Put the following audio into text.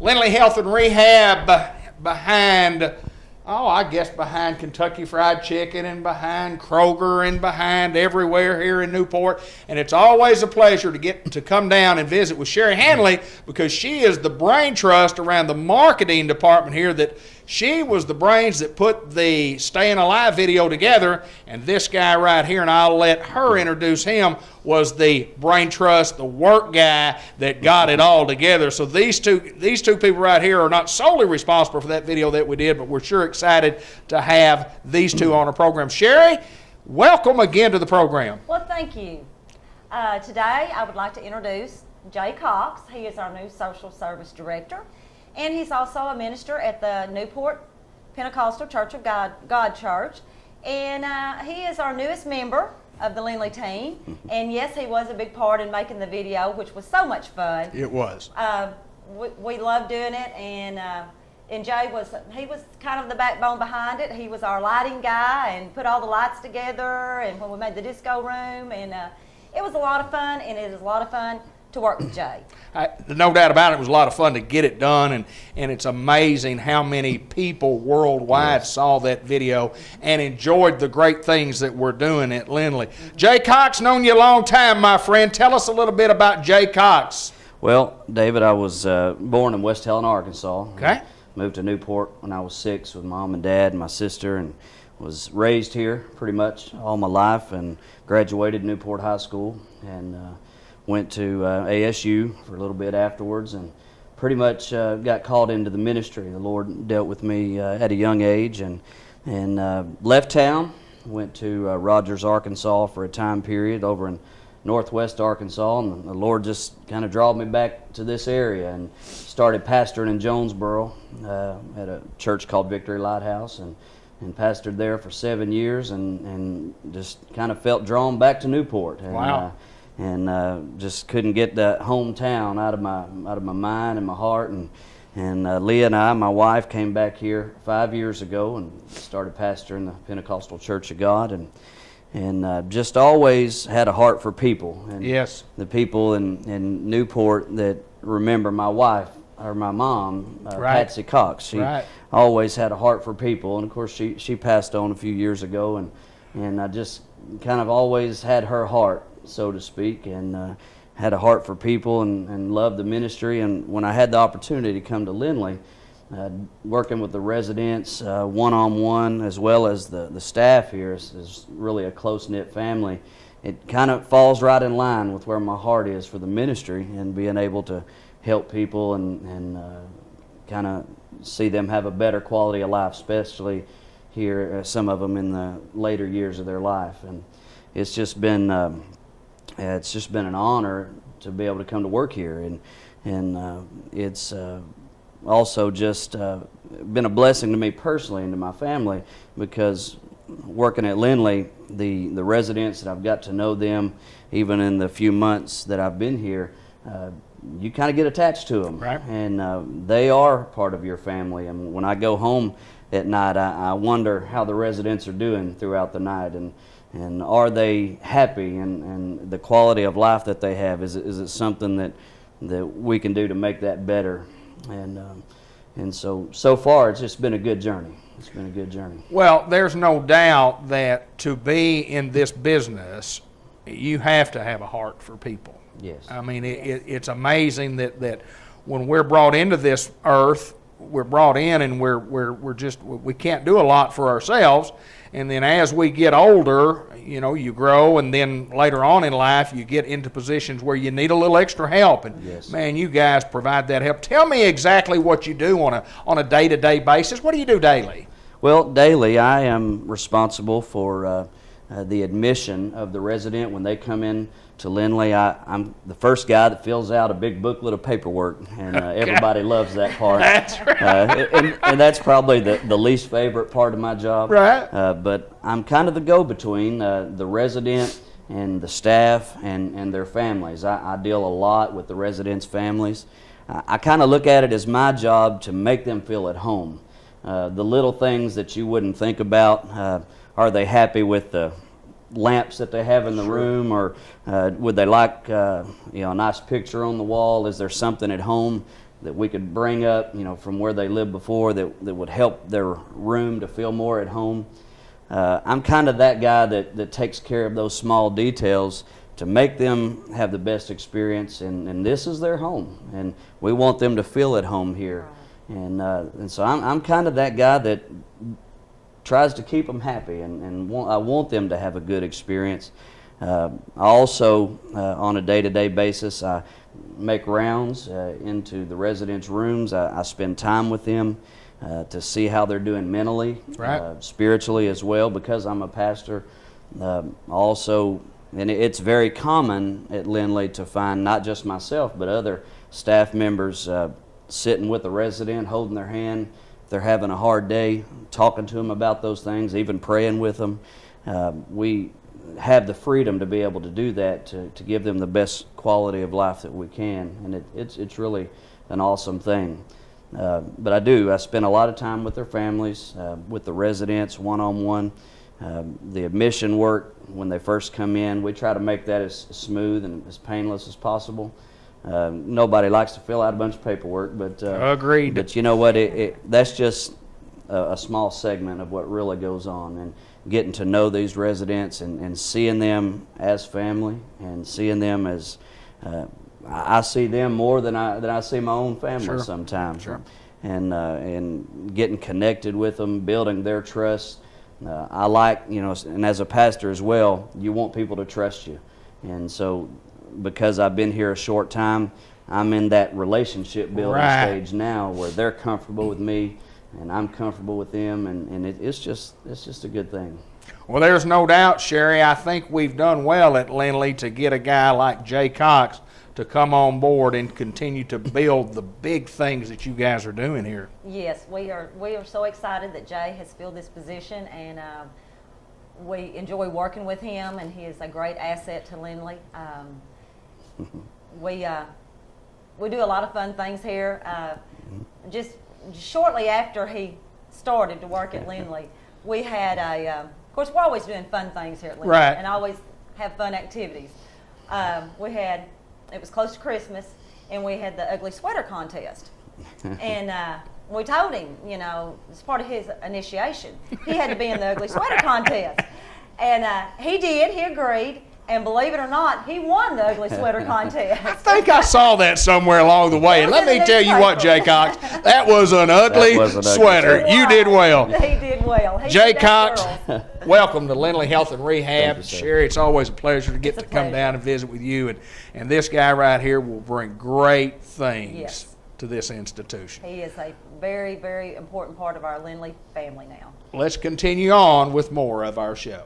Lindley Health and Rehab behind, I guess behind Kentucky Fried Chicken and behind Kroger and behind everywhere here in Newport. And it's always a pleasure to get to come down and visit with Sherry Hanley, because she is the brain trust around the marketing department here. That she was the brains that put the Staying Alive video together, and this guy right here, and I'll let her introduce him, was the brain trust, the work guy that got it all together. So these two people right here are not solely responsible for that video that we did, but we're sure excited to have these two on our program. Sherry, welcome again to the program. Well, thank you. Today I would like to introduce Jay Cox. He is our new social service director, and he's also a minister at the Newport Pentecostal Church of God Church. And he is our newest member of the Lindley team. And yes, he was a big part in making the video, which was so much fun. It was. We loved doing it, and Jay was kind of the backbone behind it. He was our lighting guy and put all the lights together, and when we made the disco room, and it was a lot of fun, and it is a lot of fun to work with Jay. No doubt about it. It was a lot of fun to get it done, and it's amazing how many people worldwide saw that video and enjoyed the great things that we're doing at Lindley. Jay Cox, known you a long time, my friend. Tell us a little bit about Jay Cox. Well, David, I was born in West Helena, Arkansas. Okay. Moved to Newport when I was 6 with Mom and Dad and my sister, and was raised here pretty much all my life, and graduated Newport High School, and went to ASU for a little bit afterwards, and pretty much got called into the ministry. The Lord dealt with me at a young age, and left town, went to Rogers, Arkansas for a time period over in northwest Arkansas, and the Lord just kind of drawed me back to this area, and started pastoring in Jonesboro at a church called Victory Lighthouse, and pastored there for 7 years, and just kind of felt drawn back to Newport. And, wow. And just couldn't get that hometown out of my mind and my heart, and Leah and I, my wife, came back here 5 years ago and started pastoring the Pentecostal Church of God, and just always had a heart for people. And yes, the people in Newport that remember my wife or my mom, right. Patsy Cox. She right. always had a heart for people, and of course she passed on a few years ago, and I just kind of always had her heart, so to speak, and had a heart for people, and loved the ministry. And when I had the opportunity to come to Lindley, working with the residents one-on-one, as well as the staff here, is really a close-knit family. It kind of falls right in line with where my heart is for the ministry, and being able to help people and kind of see them have a better quality of life, especially here, some of them in the later years of their life. And it's just been an honor to be able to come to work here, and it's also just been a blessing to me personally and to my family, because working at Lindley, the residents that I've got to know them, even in the few months that I've been here, you kind of get attached to them, right. And they are part of your family. And when I go home at night, I wonder how the residents are doing throughout the night, and are they happy, and the quality of life that they have, is it something that we can do to make that better? And so far it's just been a good journey. It's been a good journey. Well, there's no doubt that to be in this business, you have to have a heart for people. Yes. I mean, it's amazing that when we're brought into this earth, we're brought in, and we can't do a lot for ourselves. And then as we get older, you grow, and then later on in life, you get into positions where you need a little extra help. And yes. Man, you guys provide that help. Tell me exactly what you do on a day-to-day basis. What do you do daily? Well, daily I am responsible for the admission of the resident when they come in to Lindley. I'm the first guy that fills out a big booklet of paperwork, and everybody loves that part. That's right. And that's probably the least favorite part of my job. Right. But I'm kind of the go-between, the resident and the staff and their families. I deal a lot with the residents' families. I kind of look at it as my job to make them feel at home. The little things that you wouldn't think about. Are they happy with the lamps that they have in the room, or would they like a nice picture on the wall? Is there something at home that we could bring up, from where they lived before, that would help their room to feel more at home. I'm kind of that guy that takes care of those small details to make them have the best experience, and this is their home, and we want them to feel at home here. And so I'm kind of that guy that tries to keep them happy, and I want them to have a good experience. I also, on a day-to-day basis, I make rounds into the residents' rooms. I spend time with them to see how they're doing mentally, spiritually as well, because I'm a pastor. Also, and it's very common at Lindley to find not just myself, but other staff members sitting with a resident, holding their hand if they're having a hard day, talking to them about those things, even praying with them. We have the freedom to be able to do that, to give them the best quality of life that we can, and it's really an awesome thing. But I spend a lot of time with their families, with the residents, one-on-one. The admission work, when they first come in, we try to make that as smooth and as painless as possible. Nobody likes to fill out a bunch of paperwork, but agreed. But you know what? That's just a small segment of what really goes on, and getting to know these residents and seeing them as family, and seeing them as I see them more than I see my own family sometimes. Sure. And getting connected with them, building their trust. I like, and as a pastor as well, you want people to trust you. And so, because I've been here a short time, I'm in that relationship building stage now where they're comfortable with me and I'm comfortable with them, and it's just a good thing. Well, there's no doubt, Sherry, I think we've done well at Lindley to get a guy like Jay Cox to come on board and continue to build the big things that you guys are doing here. Yes, we are so excited that Jay has filled this position, and we enjoy working with him, and he is a great asset to Lindley. We do a lot of fun things here. Just shortly after he started to work at Lindley, we had of course, we're always doing fun things here at Lindley, and always have fun activities. It was close to Christmas, and we had the ugly sweater contest. And we told him, it's part of his initiation, he had to be in the ugly sweater contest. And he did, he agreed, and believe it or not, he won the ugly sweater contest. I think I saw that somewhere along the way. And let me tell you what, Jay Cox, that was an ugly sweater. You did well. He did well. Jay Cox, welcome to Lindley Health and Rehab. You, Sherry, it's always a pleasure to get to come down and visit with you. And this guy right here will bring great things to this institution. He is a very, very important part of our Lindley family now. Let's continue on with more of our show.